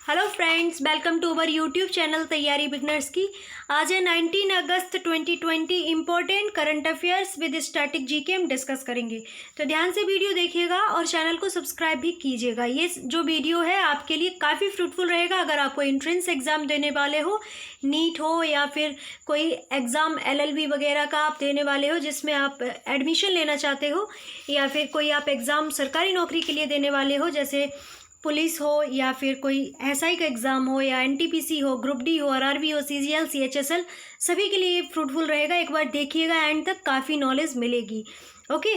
Hello friends, welcome to our YouTube channel Taiyari beginners की। आज है 19 अगस्त 2020। Important current affairs with static GK हम डिस्कस करेंगे, तो ध्यान से वीडियो देखिएगा और चैनल को सब्सक्राइब भी कीजिएगा। ये जो वीडियो है आपके लिए काफ़ी फ्रूटफुल रहेगा अगर आपको एंट्रेंस एग्ज़ाम देने वाले हो, नीट हो या फिर कोई एग्ज़ाम LLB वगैरह का आप देने वाले हो जिसमें आप एडमिशन लेना चाहते हो, या फिर कोई आप एग्ज़ाम सरकारी नौकरी के लिए देने वाले हो जैसे पुलिस हो या फिर कोई SI का एग्ज़ाम हो या NTPC हो, ग्रुप D हो, RRB हो, CGL CHSL, सभी के लिए फ्रूटफुल रहेगा। एक बार देखिएगा एंड तक, काफ़ी नॉलेज मिलेगी। ओके,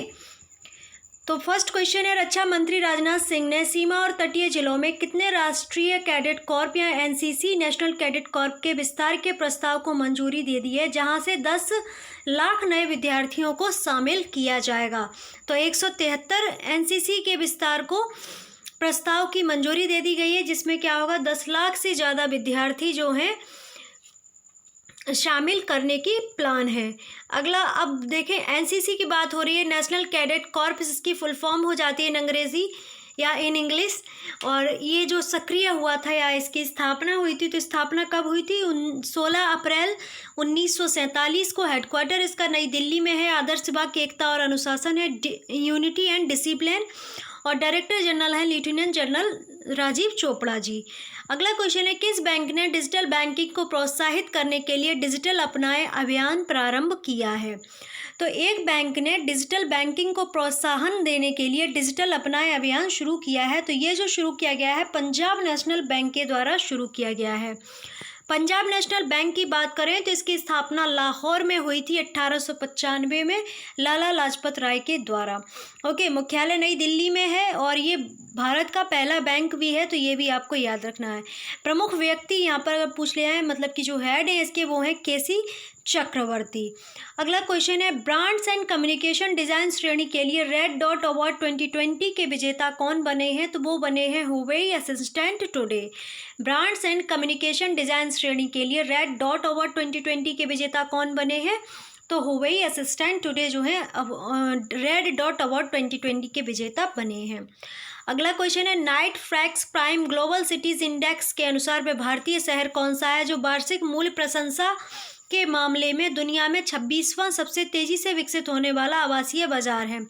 तो फर्स्ट क्वेश्चन है, रक्षा मंत्री राजनाथ सिंह ने सीमा और तटीय जिलों में कितने राष्ट्रीय कैडेट कॉर्प या NCC नेशनल कैडेट कॉर्प के विस्तार के प्रस्ताव को मंजूरी दे दी है, जहां से 10 लाख नए विद्यार्थियों को शामिल किया जाएगा। तो 173 NCC के विस्तार को प्रस्ताव की मंजूरी दे दी गई है, जिसमें क्या होगा, 10 लाख से ज़्यादा विद्यार्थी जो हैं शामिल करने की प्लान है। अगला, अब देखें, NCC की बात हो रही है, नेशनल कैडेट कॉर्प, इसकी फुल फॉर्म हो जाती है इन अंग्रेज़ी या इन इंग्लिश। और ये जो सक्रिय हुआ था या इसकी स्थापना हुई थी, तो स्थापना कब हुई थी? 16 अप्रैल 1947 को। हेडक्वार्टर इसका नई दिल्ली में है। आदर्श विभाग की एकता और अनुशासन है, यूनिटी एंड डिसिप्लिन, और डायरेक्टर जनरल है लेफ्टिनेंट जनरल राजीव चोपड़ा जी। अगला क्वेश्चन है, किस बैंक ने डिजिटल बैंकिंग को प्रोत्साहित करने के लिए डिजिटल अपनाए अभियान प्रारंभ किया है? तो एक बैंक ने डिजिटल बैंकिंग को प्रोत्साहन देने के लिए डिजिटल अपनाए अभियान शुरू किया है। तो ये जो शुरू किया गया है, पंजाब नेशनल बैंक के द्वारा शुरू किया गया है। पंजाब नेशनल बैंक की बात करें तो इसकी स्थापना लाहौर में हुई थी 1895 में लाला लाजपत राय के द्वारा। ओके, मुख्यालय नई दिल्ली में है और ये भारत का पहला बैंक भी है, तो ये भी आपको याद रखना है। प्रमुख व्यक्ति यहाँ पर अगर पूछ लिया है, मतलब कि जो हेड है इसके, वो है केसी चक्रवर्ती। अगला क्वेश्चन है, ब्रांड्स एंड कम्युनिकेशन डिजाइन श्रेणी के लिए रेड डॉट अवार्ड 2020 के विजेता कौन बने हैं? तो वो बने हैं Huawei assistant today. Brands and communication design श्रेणी के लिए रेड डॉट अवार्ड 2020 के विजेता कौन बने हैं? तो हुवेई असिस्टेंट टुडे जो है अब रेड डॉट अवार्ड 2020 के विजेता बने हैं। अगला क्वेश्चन है, night फ्रैक्स prime global cities index के अनुसार वह भारतीय शहर कौन सा है जो वार्षिक मूल्य प्रशंसा के मामले में दुनिया में 26वां सबसे तेज़ी से विकसित होने वाला आवासीय बाजार है?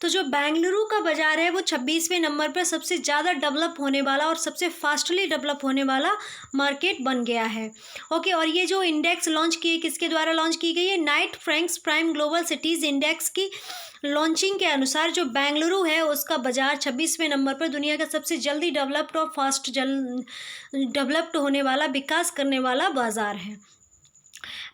तो जो बेंगलुरु का बाजार है वो 26वें नंबर पर सबसे ज़्यादा डेवलप होने वाला और सबसे फास्टली डेवलप होने वाला मार्केट बन गया है। ओके, और ये जो इंडेक्स लॉन्च की, किसके द्वारा लॉन्च की गई है? Night Franks prime global cities index की लॉन्चिंग के अनुसार जो बेंगलुरु है उसका बाजार 26वें नंबर पर दुनिया का सबसे जल्दी डेवलप्ड और फास्ट डेवलप्ड होने वाला, विकास करने वाला बाजार है।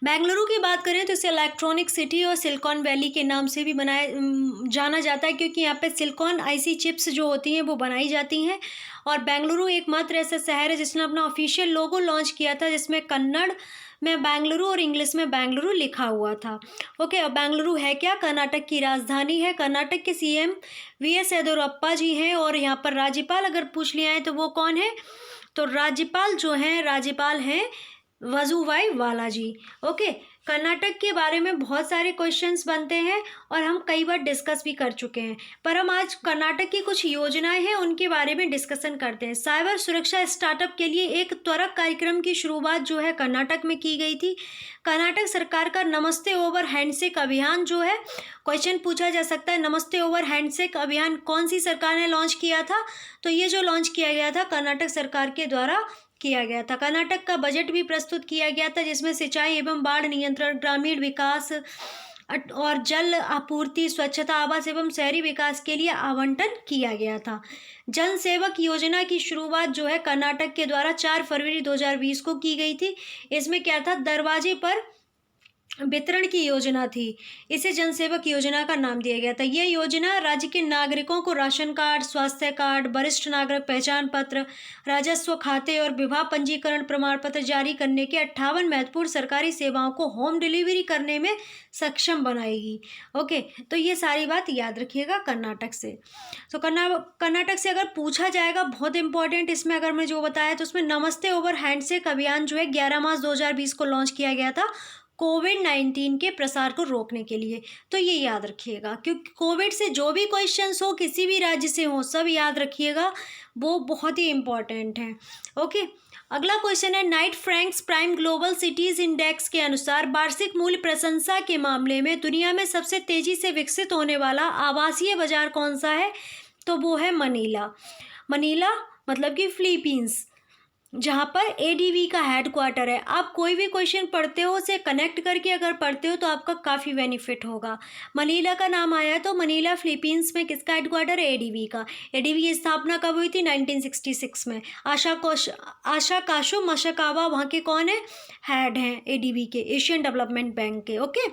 बेंगलुरु की बात करें तो इसे इलेक्ट्रॉनिक सिटी और सिलिकॉन वैली के नाम से भी जाना जाता है, क्योंकि यहाँ पे सिलिकॉन IC चिप्स जो होती हैं वो बनाई जाती हैं। और बेंगलुरु एकमात्र ऐसा शहर है जिसने अपना ऑफिशियल लोगो लॉन्च किया था, जिसमें कन्नड़ में बेंगलुरु और इंग्लिश में बेंगलुरु लिखा हुआ था। ओके, और बेंगलुरु है क्या? कर्नाटक की राजधानी है। कर्नाटक के CM VS येदियुरप्पा जी हैं। और यहाँ पर राज्यपाल अगर पूछ लिया है तो वो कौन है? तो राज्यपाल हैं वजुभाई वाला जी। ओके, कर्नाटक के बारे में बहुत सारे क्वेश्चंस बनते हैं और हम कई बार डिस्कस भी कर चुके हैं, पर हम आज कर्नाटक की कुछ योजनाएं हैं उनके बारे में डिस्कशन करते हैं। साइबर सुरक्षा स्टार्टअप के लिए एक त्वरक कार्यक्रम की शुरुआत जो है कर्नाटक में की गई थी। कर्नाटक सरकार का नमस्ते ओवर हैंडशेक अभियान जो है, क्वेश्चन पूछा जा सकता है, नमस्ते ओवर हैंडशेक अभियान कौन सी सरकार ने लॉन्च किया था? तो ये जो लॉन्च किया गया था कर्नाटक सरकार के द्वारा किया गया था। कर्नाटक का बजट भी प्रस्तुत किया गया था, जिसमें सिंचाई एवं बाढ़ नियंत्रण, ग्रामीण विकास और जल आपूर्ति, स्वच्छता, आवास एवं शहरी विकास के लिए आवंटन किया गया था। जन सेवक योजना की शुरुआत जो है कर्नाटक के द्वारा 4 फरवरी 2020 को की गई थी। इसमें क्या था? दरवाजे पर वितरण की योजना थी। इसे जनसेवक योजना का नाम दिया गया था। यह योजना राज्य के नागरिकों को राशन कार्ड, स्वास्थ्य कार्ड, वरिष्ठ नागरिक पहचान पत्र, राजस्व खाते और विवाह पंजीकरण प्रमाण पत्र जारी करने के 58 महत्वपूर्ण सरकारी सेवाओं को होम डिलीवरी करने में सक्षम बनाएगी। ओके, तो ये सारी बात याद रखिएगा कर्नाटक से। तो कर्नाटक से अगर पूछा जाएगा, बहुत इंपॉर्टेंट, इसमें अगर मैं जो बताया तो उसमें नमस्ते ओवर हैंडशेक अभियान जो है 11 मार्च 2020 को लॉन्च किया गया था। कोविड-19 के प्रसार को रोकने के लिए। तो ये याद रखिएगा, क्योंकि कोविड से जो भी क्वेश्चंस हो, किसी भी राज्य से हो, सब याद रखिएगा, वो बहुत ही इम्पोर्टेंट हैं। ओके, अगला क्वेश्चन है, night Franks prime global cities index के अनुसार वार्षिक मूल्य प्रशंसा के मामले में दुनिया में सबसे तेज़ी से विकसित होने वाला आवासीय बाजार कौन सा है? तो वो है मनीला। मनीला मतलब कि फिलीपींस, जहाँ पर एडीबी का हेड क्वार्टर है। आप कोई भी क्वेश्चन पढ़ते हो, उसे कनेक्ट करके अगर पढ़ते हो तो आपका काफ़ी बेनिफिट होगा। मनीला का नाम आया तो मनीला फिलीपींस में किसका हेड क्वार्टर है? एडीबी का। एडीबी की स्थापना कब हुई थी? 1966 में। आशा काशो मशकावा वहाँ के कौन है? हेड हैं एडीबी के, एशियन डेवलपमेंट बैंक के। ओके,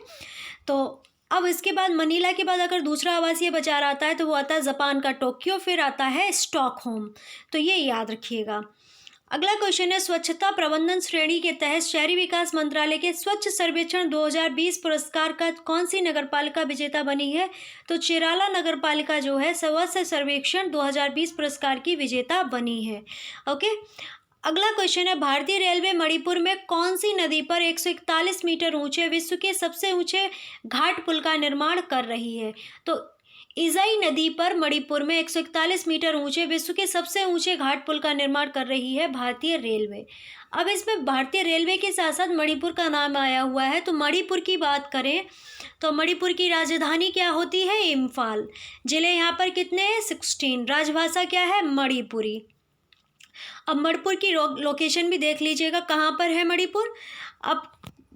तो अब इसके बाद मनीला के बाद अगर दूसरा आवासीय बाजार आता है तो वो आता है जापान का टोक्यो, फिर आता है स्टॉकहोम। तो ये याद रखिएगा। अगला क्वेश्चन है, स्वच्छता प्रबंधन श्रेणी के तहत शहरी विकास मंत्रालय के स्वच्छ सर्वेक्षण 2020 पुरस्कार का कौन सी नगरपालिका विजेता बनी है? तो चिराला नगरपालिका जो है स्वच्छ सर्वेक्षण 2020 पुरस्कार की विजेता बनी है। ओके, अगला क्वेश्चन है, भारतीय रेलवे मणिपुर में कौन सी नदी पर 141 मीटर ऊंचे विश्व के सबसे ऊंचे घाट पुल का निर्माण कर रही है? तो इजाई नदी पर मणिपुर में 141 मीटर ऊंचे विश्व के सबसे ऊंचे घाट पुल का निर्माण कर रही है भारतीय रेलवे। अब इसमें भारतीय रेलवे के साथ साथ मणिपुर का नाम आया हुआ है। तो मणिपुर की बात करें तो मणिपुर की राजधानी क्या होती है? इम्फाल। जिले यहाँ पर कितने हैं? 16। राजभाषा क्या है? मणिपुरी। अब मणिपुर की लोकेशन भी देख लीजिएगा, कहाँ पर है मणिपुर। अब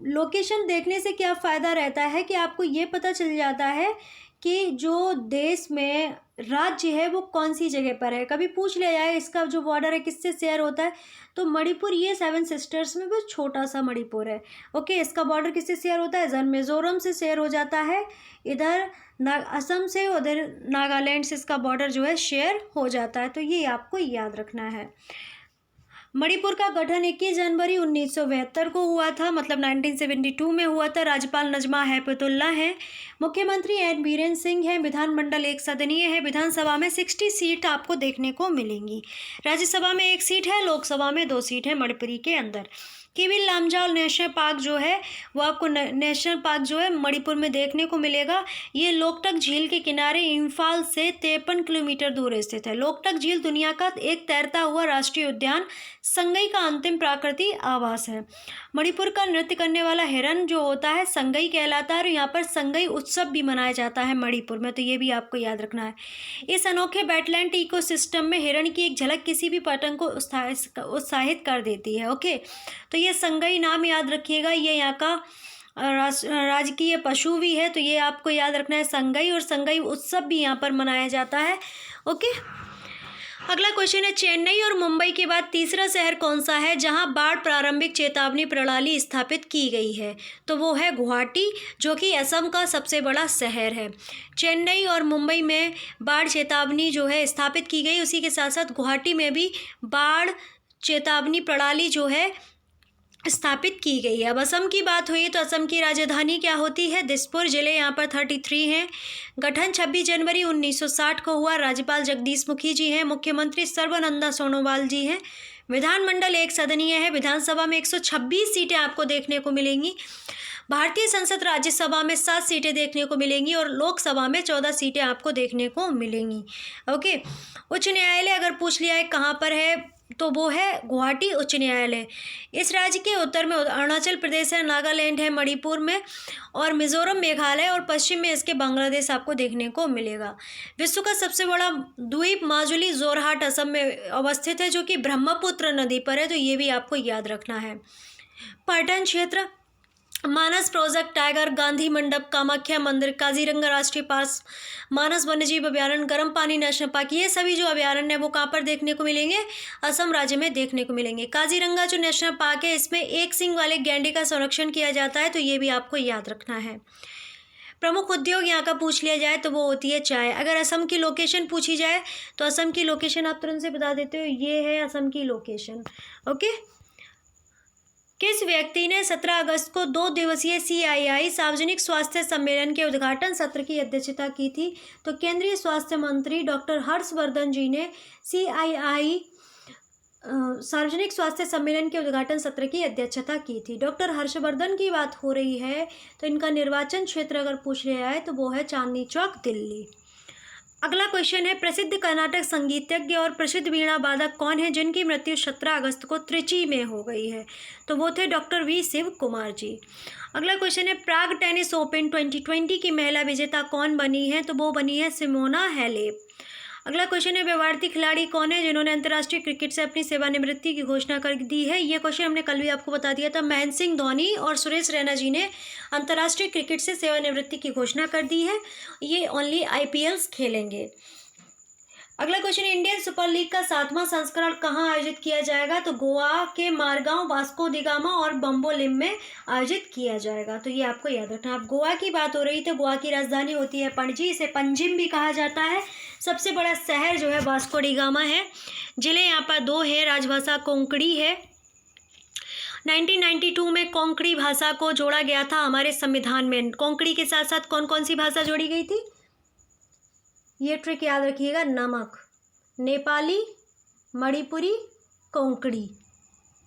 लोकेशन देखने से क्या फ़ायदा रहता है कि आपको ये पता चल जाता है कि जो देश में राज्य है वो कौन सी जगह पर है। कभी पूछ लिया जाए इसका जो बॉर्डर है किससे शेयर होता है, तो मणिपुर ये 7 सिस्टर्स में भी छोटा सा मणिपुर है। ओके, इसका बॉर्डर किससे शेयर होता है? मिज़ोरम से शेयर हो जाता है, इधर असम से, उधर नागालैंड से इसका बॉर्डर जो है शेयर हो जाता है। तो ये आपको याद रखना है। मणिपुर का गठन 21 जनवरी 1972 को हुआ था, मतलब 1972 में हुआ था। राज्यपाल नजमा हेपतुल्ला हैं, मुख्यमंत्री एन बीरेन सिंह हैं, विधानमंडल एक सदनीय है। विधानसभा में 60 सीट आपको देखने को मिलेंगी। राज्यसभा में 1 सीट है, लोकसभा में 2 सीट है मणिपुरी के अंदर। किविल लामजाओ नेशनल पार्क जो है वो आपको नेशनल पार्क जो है मणिपुर में देखने को मिलेगा। ये लोकटक झील के किनारे इम्फाल से 53 किलोमीटर दूर स्थित है। लोकटक झील दुनिया का एक तैरता हुआ राष्ट्रीय उद्यान, संगई का अंतिम प्राकृतिक आवास है। मणिपुर का नृत्य करने वाला हिरन जो होता है संगई कहलाता है, और यहाँ पर संगई उत्सव भी मनाया जाता है मणिपुर में। तो ये भी आपको याद रखना है। इस अनोखे वेटलैंड इकोसिस्टम में हिरन की एक झलक किसी भी पर्यटक को उत्साहित कर देती है। ओके, तो ये संगई नाम याद रखिएगा। ये यहाँ का राजकीय पशु भी है, तो ये आपको याद रखना है संगई, और संगई उत्सव भी यहाँ पर मनाया जाता है। ओके, अगला क्वेश्चन है, चेन्नई और मुंबई के बाद तीसरा शहर कौन सा है जहां बाढ़ प्रारंभिक चेतावनी प्रणाली स्थापित की गई है? तो वो है गुवाहाटी, जो कि असम का सबसे बड़ा शहर है। चेन्नई और मुंबई में बाढ़ चेतावनी जो है स्थापित की गई, उसी के साथ साथ गुवाहाटी में भी बाढ़ चेतावनी प्रणाली जो है स्थापित की गई है। अब असम की बात हुई तो असम की राजधानी क्या होती है? दिसपुर। जिले यहाँ पर 33 हैं। गठन 26 जनवरी 1960 को हुआ। राज्यपाल जगदीश मुखी जी हैं, मुख्यमंत्री सर्बानंद सोनोवाल जी हैं। विधानमंडल एक सदनीय है। विधानसभा में 126 सीटें आपको देखने को मिलेंगी। भारतीय संसद राज्यसभा में 7 सीटें देखने को मिलेंगी, और लोकसभा में 14 सीटें आपको देखने को मिलेंगी। ओके, उच्च न्यायालय अगर पूछ लिया है कहाँ पर है, तो वो है गुवाहाटी उच्च न्यायालय। इस राज्य के उत्तर में अरुणाचल प्रदेश है, नागालैंड है मणिपुर में, और मिजोरम, मेघालय, और पश्चिम में इसके बांग्लादेश आपको देखने को मिलेगा। विश्व का सबसे बड़ा द्वीप माजुली जोरहाट असम में अवस्थित है, जो कि ब्रह्मपुत्र नदी पर है। तो ये भी आपको याद रखना है। पर्यटन क्षेत्र, मानस प्रोजेक्ट टाइगर, गांधी मंडप, कामाख्या मंदिर, काजीरंगा राष्ट्रीय पार्क, मानस वन्यजीव अभ्यारण्य, गर्म पानी नेशनल पार्क, ये सभी जो अभ्यारण्य है वो कहाँ पर देखने को मिलेंगे? असम राज्य में देखने को मिलेंगे। काजीरंगा जो नेशनल पार्क है, इसमें एक सींग वाले गैंडे का संरक्षण किया जाता है। तो ये भी आपको याद रखना है। प्रमुख उद्योग यहाँ का पूछ लिया जाए तो वो होती है चाय। अगर असम की लोकेशन पूछी जाए तो असम की लोकेशन आप तुरंत से बता देते हो, ये है असम की लोकेशन। ओके, किस व्यक्ति ने 17 अगस्त को 2 दिवसीय CII सार्वजनिक स्वास्थ्य सम्मेलन के उद्घाटन सत्र की अध्यक्षता की थी? तो केंद्रीय स्वास्थ्य मंत्री डॉक्टर हर्षवर्धन जी ने CII सार्वजनिक स्वास्थ्य सम्मेलन के उद्घाटन सत्र की अध्यक्षता की थी। डॉक्टर हर्षवर्धन की बात हो रही है तो इनका निर्वाचन क्षेत्र अगर पूछ लिया है तो वो है चांदनी चौक, दिल्ली। अगला क्वेश्चन है, प्रसिद्ध कर्नाटक संगीतज्ञ और प्रसिद्ध वीणा वादक कौन है जिनकी मृत्यु 17 अगस्त को त्रिची में हो गई है? तो वो थे डॉक्टर वी शिव कुमार जी। अगला क्वेश्चन है, प्राग टेनिस ओपन 2020 की महिला विजेता कौन बनी है? तो वो बनी है सिमोना हैलेप। अगला क्वेश्चन है, वे भारतीय खिलाड़ी कौन है जिन्होंने अंतर्राष्ट्रीय क्रिकेट से अपनी सेवानिवृत्ति की घोषणा कर दी है? ये क्वेश्चन हमने कल भी आपको बता दिया था। महेंद्र सिंह धोनी और सुरेश रैना जी ने अंतर्राष्ट्रीय क्रिकेट से सेवानिवृत्ति की घोषणा कर दी है। ये ओनली IPLs खेलेंगे। अगला क्वेश्चन, इंडियन सुपर लीग का 7वां संस्करण कहाँ आयोजित किया जाएगा? तो गोवा के मारगांव, वास्को दी गामा और बम्बोलिम में आयोजित किया जाएगा। तो ये आपको याद रखना। अब गोवा की बात हो रही थी, गोवा की राजधानी होती है पणजी, इसे पंजिम भी कहा जाता है। सबसे बड़ा शहर जो है वास्को डी गामा है। जिले यहाँ पर 2 है, राजभाषा कोंकणी है। 1992 में कोंकणी भाषा को जोड़ा गया था हमारे संविधान में। कोंकणी के साथ साथ कौन कौन सी भाषा जोड़ी गई थी? ये ट्रिक याद रखिएगा, नमक, नेपाली, मणिपुरी, कोंकणी।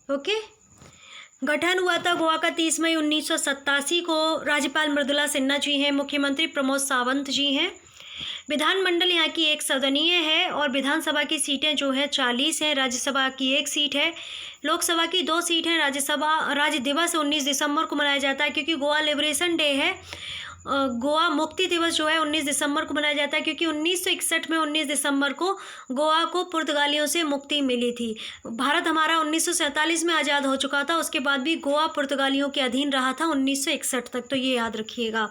ओके। गठन हुआ था गोवा का 30 मई 1987 को। राज्यपाल मृदुला सिन्हा जी हैं, मुख्यमंत्री प्रमोद सावंत जी हैं। विधानमंडल यहाँ की 1 सदनीय है और विधानसभा की सीटें जो है 40 हैं। राज्यसभा की 1 सीट है। लोकसभा की 2 सीट हैं। राज्य दिवस 19 दिसंबर को मनाया जाता है क्योंकि गोवा लिबरेशन डे है। गोवा मुक्ति दिवस जो है 19 दिसंबर को मनाया जाता है क्योंकि 1961 में 19 दिसंबर को गोवा को पुर्तगालियों से मुक्ति मिली थी। भारत हमारा 1947 में आज़ाद हो चुका था, उसके बाद भी गोवा पुर्तगालियों के अधीन रहा था 1961 तक। तो ये याद रखिएगा।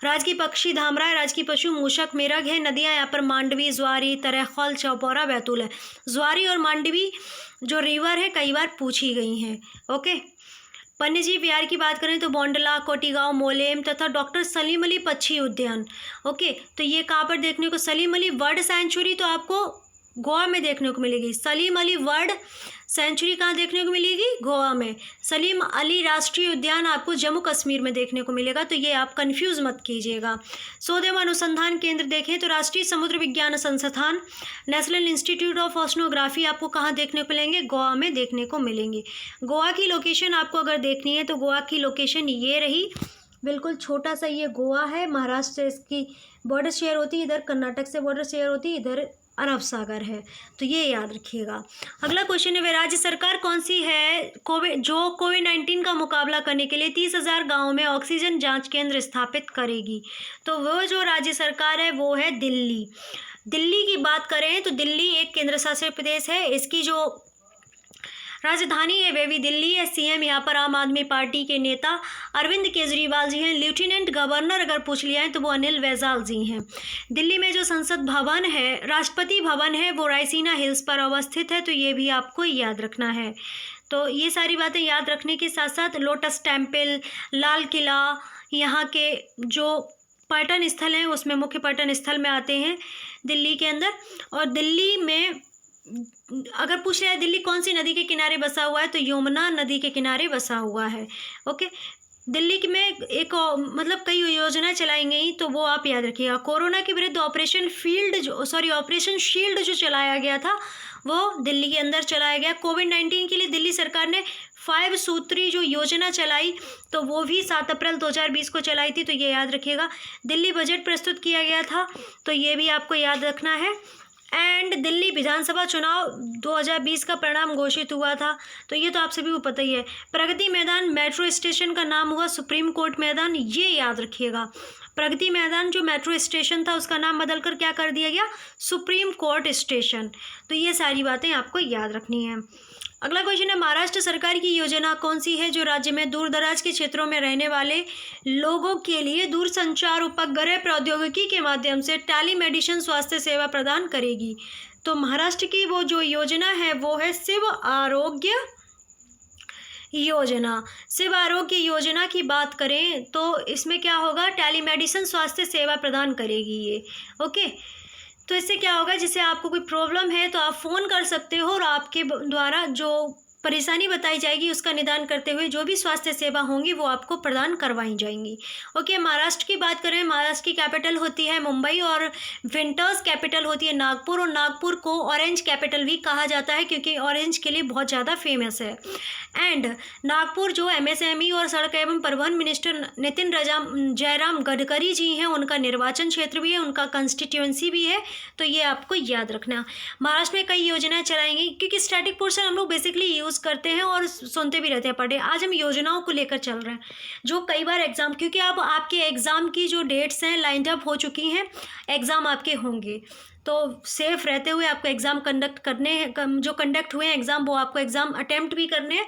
राज्य की पक्षी धामरा है। राज्य की पशु मूषक मेरग है। नदियाँ यहाँ पर मांडवी, ज्वारी, तरखौल, चौपोरा, बैतूल है। ज्वारी और मांडवी जो रिवर है कई बार पूछी गई हैं। ओके। वन्यजीव विहार की बात करें तो बोंडला, कोटीगांव, मोलेम तथा डॉक्टर सलीम अली पक्षी उद्यान। ओके, तो ये कहाँ पर देखने को? सलीम अली बर्ड सेंचुरी तो आपको गोवा में देखने को मिलेगी। सलीम अली बर्ड सेंचुरी कहाँ देखने को मिलेगी? गोवा में। सलीम अली राष्ट्रीय उद्यान आपको जम्मू कश्मीर में देखने को मिलेगा। तो ये आप कंफ्यूज मत कीजिएगा। शोध एवं अनुसंधान केंद्र देखें तो राष्ट्रीय समुद्र विज्ञान संस्थान, नेशनल इंस्टीट्यूट ऑफ ओशनोग्राफी आपको कहाँ देखने को मिलेंगे? गोवा में देखने को मिलेंगे। गोवा की लोकेशन आपको अगर देखनी है तो गोवा की लोकेशन ये रही। बिल्कुल छोटा सा ये गोवा है। महाराष्ट्र से इसकी बॉर्डर शेयर होती है, इधर कर्नाटक से बॉर्डर शेयर होती है, इधर अरब सागर है। तो ये याद रखिएगा। अगला क्वेश्चन है, वे राज्य सरकार कौन सी है जो कोविड-19 का मुकाबला करने के लिए 30,000 गाँव में ऑक्सीजन जांच केंद्र स्थापित करेगी? तो वो जो राज्य सरकार है वो है दिल्ली। दिल्ली की बात करें तो दिल्ली एक केंद्र शासित प्रदेश है। इसकी जो राजधानी है वे भी दिल्ली है। CM यहाँ पर आम आदमी पार्टी के नेता अरविंद केजरीवाल जी हैं। लेफ्टिनेंट गवर्नर अगर पूछ लिया है तो वो अनिल बैजल जी हैं। दिल्ली में जो संसद भवन है, राष्ट्रपति भवन है, वो रायसीना हिल्स पर अवस्थित है। तो ये भी आपको याद रखना है। तो ये सारी बातें याद रखने के साथ साथ लोटस टेम्पल, लाल किला, यहाँ के जो पर्यटन स्थल हैं उसमें मुख्य पर्यटन स्थल में आते हैं दिल्ली के अंदर। और दिल्ली में अगर पूछ रहा है दिल्ली कौन सी नदी के किनारे बसा हुआ है तो यमुना नदी के किनारे बसा हुआ है। ओके। दिल्ली में एक मतलब कई योजनाएं चलाई गई तो वो आप याद रखिएगा। कोरोना के विरुद्ध ऑपरेशन शील्ड जो चलाया गया था वो दिल्ली के अंदर चलाया गया। कोविड-19 के लिए दिल्ली सरकार ने 5 सूत्री जो योजना चलाई तो वो भी 7 अप्रैल 2020 को चलाई थी। तो ये याद रखिएगा। दिल्ली बजट प्रस्तुत किया गया था तो ये भी आपको याद रखना है। एंड दिल्ली विधानसभा चुनाव 2020 का परिणाम घोषित हुआ था तो ये तो आप सभी को पता ही है। प्रगति मैदान मेट्रो स्टेशन का नाम हुआ सुप्रीम कोर्ट मैदान, ये याद रखिएगा। प्रगति मैदान जो मेट्रो स्टेशन था उसका नाम बदलकर क्या कर दिया गया? Supreme court station. तो ये सारी बातें आपको याद रखनी है। अगला क्वेश्चन है, महाराष्ट्र सरकार की योजना कौन सी है जो राज्य में दूर दराज के क्षेत्रों में रहने वाले लोगों के लिए दूरसंचार उपग्रह प्रौद्योगिकी के माध्यम से टेलीमेडिसिन स्वास्थ्य सेवा प्रदान करेगी? तो महाराष्ट्र की वो जो योजना है वो है शिव आरोग्य योजना। शिव आरोग्य योजना की बात करें तो इसमें क्या होगा? टेलीमेडिसिन स्वास्थ्य सेवा प्रदान करेगी ये। ओके। तो इससे क्या होगा, जैसे आपको कोई प्रॉब्लम है तो आप फ़ोन कर सकते हो और आपके द्वारा जो परेशानी बताई जाएगी, उसका निदान करते हुए जो भी स्वास्थ्य सेवा होंगी वो आपको प्रदान करवाई जाएंगी। ओके, महाराष्ट्र की बात करें, महाराष्ट्र की कैपिटल होती है मुंबई और विंटर्स कैपिटल होती है नागपुर, और नागपुर को ऑरेंज कैपिटल भी कहा जाता है क्योंकि ऑरेंज के लिए बहुत ज़्यादा फेमस है। एंड नागपुर जो एमएसएमई और सड़क एवं परिवहन मिनिस्टर नितिन जयराम गडकरी जी हैं, उनका निर्वाचन क्षेत्र भी है, उनका कंस्टिट्यूएंसी भी है, तो ये आपको याद रखना। महाराष्ट्र में कई योजनाएं चलाएंगी, क्योंकि स्टैटिक पोर्शन हम लोग बेसिकली यूज़ करते हैं और सुनते भी रहते हैं पर डे। आज हम योजनाओं को लेकर चल रहे हैं जो कई बार एग्ज़ाम, क्योंकि अब आपके एग्ज़ाम की जो डेट्स हैं लाइंड अप हो चुकी हैं, एग्ज़ाम आपके होंगे, तो सेफ रहते हुए आपको एग्ज़ाम कंडक्ट करने हैं, जो कंडक्ट हुए हैं एग्ज़ाम वो आपको एग्ज़ाम अटैम्प्ट भी करने हैं,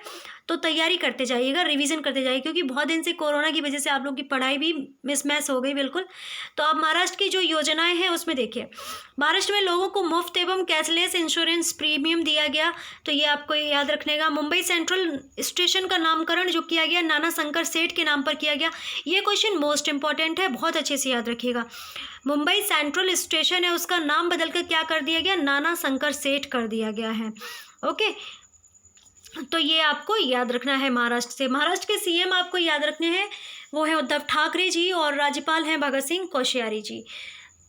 तो तैयारी करते जाइएगा, रिवीजन करते जाइए, क्योंकि बहुत दिन से कोरोना की वजह से आप लोग की पढ़ाई भी मिसमैच हो गई बिल्कुल। तो अब महाराष्ट्र की जो योजनाएं हैं उसमें देखिए, महाराष्ट्र में लोगों को मुफ्त एवं कैशलेस इंश्योरेंस प्रीमियम दिया गया, तो ये आपको याद रखने का। मुंबई सेंट्रल स्टेशन का नामकरण जो किया गया नाना शंकर सेठ के नाम पर किया गया, ये क्वेश्चन मोस्ट इंपॉर्टेंट है, बहुत अच्छे से याद रखिएगा। मुंबई सेंट्रल स्टेशन है, उसका नाम बदलकर क्या कर दिया गया, नाना शंकर सेठ कर दिया गया है। ओके, तो ये आपको याद रखना है। महाराष्ट्र से, महाराष्ट्र के सीएम आपको याद रखने हैं, वो है उद्धव ठाकरे जी और राज्यपाल हैं भगत सिंह कोश्यारी जी।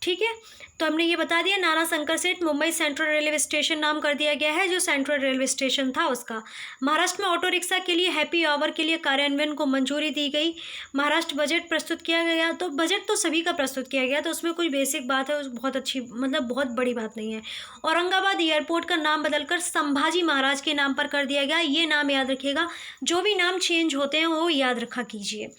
ठीक है, तो हमने ये बता दिया। नाना शंकर सेठ मुंबई सेंट्रल रेलवे स्टेशन नाम कर दिया गया है, जो सेंट्रल रेलवे स्टेशन था उसका। महाराष्ट्र में ऑटो रिक्शा के लिए हैप्पी आवर के लिए कार्यान्वयन को मंजूरी दी गई। महाराष्ट्र बजट प्रस्तुत किया गया, तो बजट तो सभी का प्रस्तुत किया गया, तो उसमें कोई बेसिक बात है, बहुत अच्छी, मतलब बहुत बड़ी बात नहीं है। औरंगाबाद एयरपोर्ट का नाम बदलकर संभाजी महाराज के नाम पर कर दिया गया, ये नाम याद रखिएगा, जो भी नाम चेंज होते हैं वो याद रखा कीजिए।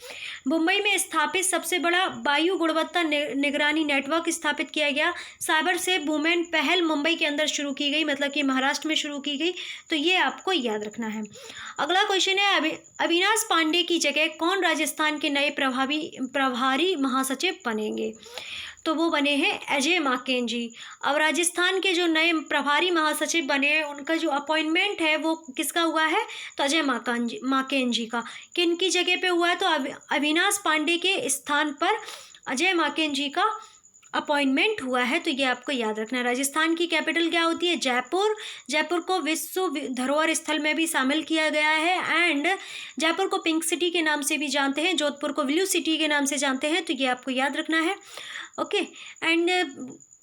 मुंबई में स्थापित सबसे बड़ा वायु गुणवत्ता निगरानी नेटवर्क स्थापित किया गया। साइबर सेफ वुमेन पहल मुंबई के अंदर शुरू की गई, मतलब कि महाराष्ट्र में शुरू की गई, तो ये आपको याद रखना है। अगला क्वेश्चन है, अविनाश पांडे की जगह कौन राजस्थान के नए प्रभारी महासचिव बनेंगे, तो वो बने हैं अजय माकेन जी। अब राजस्थान के जो नए प्रभारी महासचिव बने हैं उनका जो अपॉइंटमेंट है वो किसका हुआ है, तो अजय माकेन जी का। किन की जगह पे हुआ है, तो अविनाश पांडे के स्थान पर अजय माकेन जी का अपॉइंटमेंट हुआ है, तो ये आपको याद रखना है। राजस्थान की कैपिटल क्या होती है, जयपुर। जयपुर को विश्व धरोहर स्थल में भी शामिल किया गया है, एंड जयपुर को पिंक सिटी के नाम से भी जानते हैं, जोधपुर को ब्लू सिटी के नाम से जानते हैं, तो ये आपको याद रखना है। ओके, एंड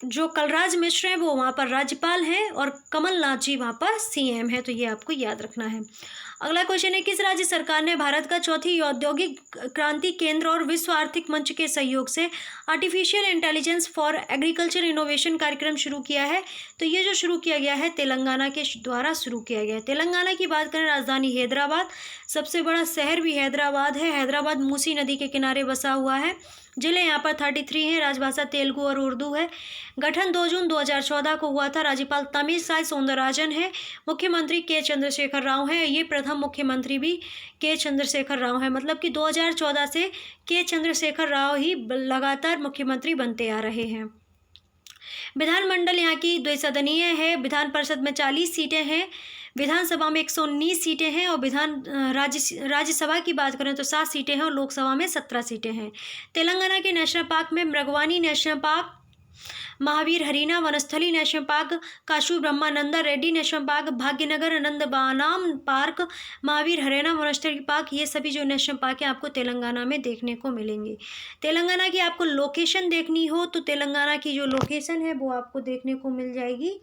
जो कलराज मिश्र हैं वो वहाँ पर राज्यपाल हैं और कमलनाथ जी वहाँ पर सीएम है, तो ये आपको याद रखना है। अगला क्वेश्चन है, किस राज्य सरकार ने भारत का चौथी औद्योगिक क्रांति केंद्र और विश्व आर्थिक मंच के सहयोग से artificial intelligence for agriculture innovation कार्यक्रम शुरू किया है, तो ये जो शुरू किया गया है तेलंगाना के द्वारा शुरू किया गया है। तेलंगाना की बात करें, राजधानी हैदराबाद, सबसे बड़ा शहर भी हैदराबाद है। हैदराबाद मूसी नदी के किनारे बसा हुआ है। जिले यहाँ पर 33 हैं। राजभाषा तेलुगु और उर्दू है। गठन 2 जून 2014 को हुआ था। राज्यपाल तमिलसाई सौंदरराजन है। मुख्यमंत्री के चंद्रशेखर राव हैं। ये प्रथम मुख्यमंत्री भी के चंद्रशेखर राव हैं, मतलब कि 2014 से के चंद्रशेखर राव ही लगातार मुख्यमंत्री बनते आ रहे हैं। विधानमंडल यहाँ की द्विसदनीय है। विधान परिषद में 40 सीटें हैं, विधानसभा में 119 सीटें हैं, और राज्यसभा की बात करें तो 7 सीटें हैं, और लोकसभा में 17 सीटें हैं। तेलंगाना के नेशनल पार्क में Mrugavani national park, Mahavir Harina Vanasthali national park, Kasu Brahmananda Reddy national park, Bhagyanagar Nandanavanam park, Mahavir Harina Vanasthali park, ये सभी जो नेशनल पार्क हैं आपको तेलंगाना में देखने को मिलेंगे। तेलंगाना की आपको लोकेशन देखनी हो तो तेलंगाना की जो लोकेशन है वो आपको देखने को मिल जाएगी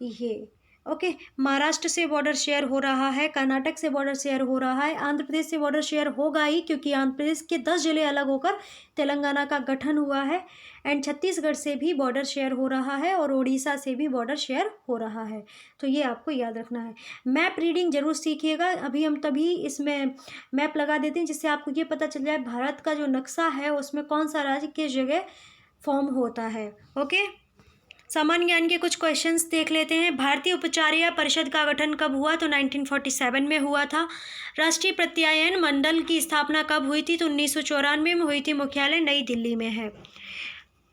ये। ओके, महाराष्ट्र से बॉर्डर शेयर हो रहा है, कर्नाटक से बॉर्डर शेयर हो रहा है, आंध्र प्रदेश से बॉर्डर शेयर होगा ही, क्योंकि आंध्र प्रदेश के 10 जिले अलग होकर तेलंगाना का गठन हुआ है। एंड छत्तीसगढ़ से भी बॉर्डर शेयर हो रहा है, और उड़ीसा से भी बॉर्डर शेयर हो रहा है, तो ये आपको याद रखना है। मैप रीडिंग जरूर सीखिएगा। अभी हम तभी इसमें मैप लगा देते हैं जिससे आपको ये पता चल जाए भारत का जो नक्शा है उसमें कौन सा राज्य किस जगह फॉर्म होता है। ओके, सामान्य ज्ञान के कुछ क्वेश्चंस देख लेते हैं। भारतीय उपाचार्य परिषद का गठन कब हुआ, तो 1947 में हुआ था। राष्ट्रीय प्रत्यायन मंडल की स्थापना कब हुई थी, तो 1994 में हुई थी। मुख्यालय नई दिल्ली में है।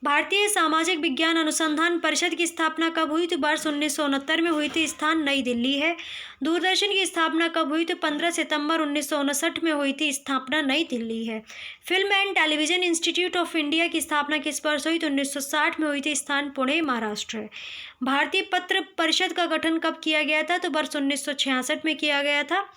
भारतीय सामाजिक विज्ञान अनुसंधान परिषद की स्थापना कब हुई? तो वर्ष 1969 में हुई थी। स्थान नई दिल्ली है। दूरदर्शन की स्थापना कब हुई? तो 15 सितंबर 1959 में हुई थी। स्थापना नई दिल्ली है। Film and television institute of India की स्थापना किस वर्ष हुई? तो 1960 में हुई थी। स्थान पुणे, महाराष्ट्र है। भारतीय पत्र परिषद का गठन कब किया गया था? तो वर्ष 1966 में किया गया था।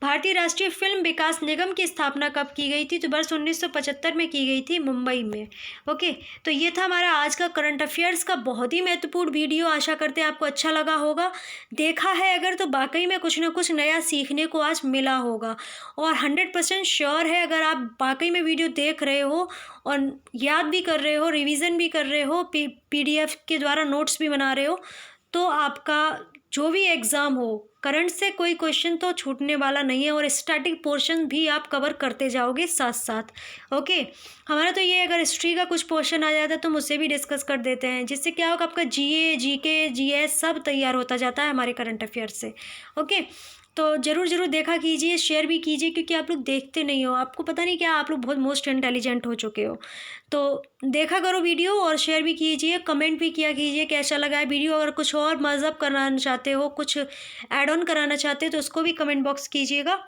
भारतीय राष्ट्रीय फिल्म विकास निगम की स्थापना कब की गई थी? तो वर्ष 1975 में की गई थी, मुंबई में। ओके, तो ये था हमारा आज का करंट अफेयर्स का बहुत ही महत्वपूर्ण वीडियो। आशा करते हैं आपको अच्छा लगा होगा। देखा है अगर तो वाकई में कुछ ना कुछ नया सीखने को आज मिला होगा, और 100% श्योर है अगर आप वाकई में वीडियो देख रहे हो और याद भी कर रहे हो, रिवीजन भी कर रहे हो, PDF के द्वारा नोट्स भी बना रहे हो, तो आपका जो भी एग्ज़ाम हो, करंट से कोई क्वेश्चन तो छूटने वाला नहीं है, और स्टैटिक पोर्शन भी आप कवर करते जाओगे साथ साथ। ओके, हमारा तो ये अगर हिस्ट्री का कुछ पोर्शन आ जाता है तो मुझसे भी डिस्कस कर देते हैं, जिससे क्या होगा, आपका GA, GK, GS सब तैयार होता जाता है हमारे करंट अफेयर से। ओके, तो ज़रूर देखा कीजिए, शेयर भी कीजिए, क्योंकि आप लोग देखते नहीं हो, आपको पता नहीं क्या, आप लोग बहुत मोस्ट इंटेलिजेंट हो चुके हो। तो देखा करो वीडियो और शेयर भी कीजिए, कमेंट भी किया कीजिए कैसा लगा है वीडियो। अगर कुछ और मज़अप कराना चाहते हो, कुछ ऐड ऑन कराना चाहते हो, तो उसको भी कमेंट बॉक्स कीजिएगा,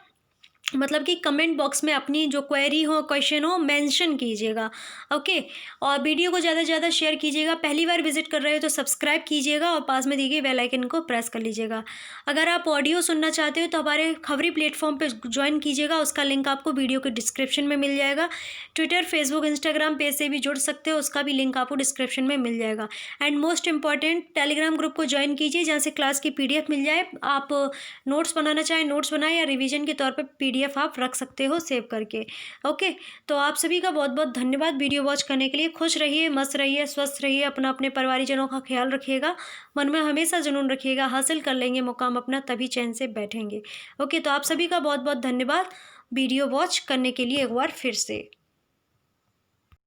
मतलब कि कमेंट बॉक्स में अपनी जो क्वेरी हो, क्वेश्चन हो, मेंशन कीजिएगा। ओके, और वीडियो को ज़्यादा से ज़्यादा शेयर कीजिएगा। पहली बार विजिट कर रहे हो तो सब्सक्राइब कीजिएगा और पास में दी गई बेल आइकन को प्रेस कर लीजिएगा। अगर आप ऑडियो सुनना चाहते हो तो हमारे खबरी प्लेटफॉर्म पे ज्वाइन कीजिएगा, उसका लिंक आपको वीडियो के डिस्क्रिप्शन में मिल जाएगा। ट्विटर, फेसबुक, इंस्टाग्राम पेज से भी जुड़ सकते हो, उसका भी लिंक आपको डिस्क्रिप्शन में मिल जाएगा। And most important, Telegram group को ज्वाइन कीजिए, जहाँ से क्लास की PDF मिल जाए। आप नोट्स बनाना चाहें नोट्स बनाएं, या रिवीजन के तौर पे PDF आप रख सकते हो सेव करके। ओके, तो आप सभी का बहुत बहुत धन्यवाद वीडियो वॉच करने के लिए। खुश रहिए, मस्त रहिए, स्वस्थ रहिए, अपना अपने परिवारीजनों का ख्याल रखिएगा, मन में हमेशा जुनून रखिएगा, हासिल कर लेंगे मुकाम अपना, तभी चैन से बैठेंगे। ओके, तो आप सभी का बहुत बहुत धन्यवाद वीडियो वॉच करने के लिए एक बार फिर से।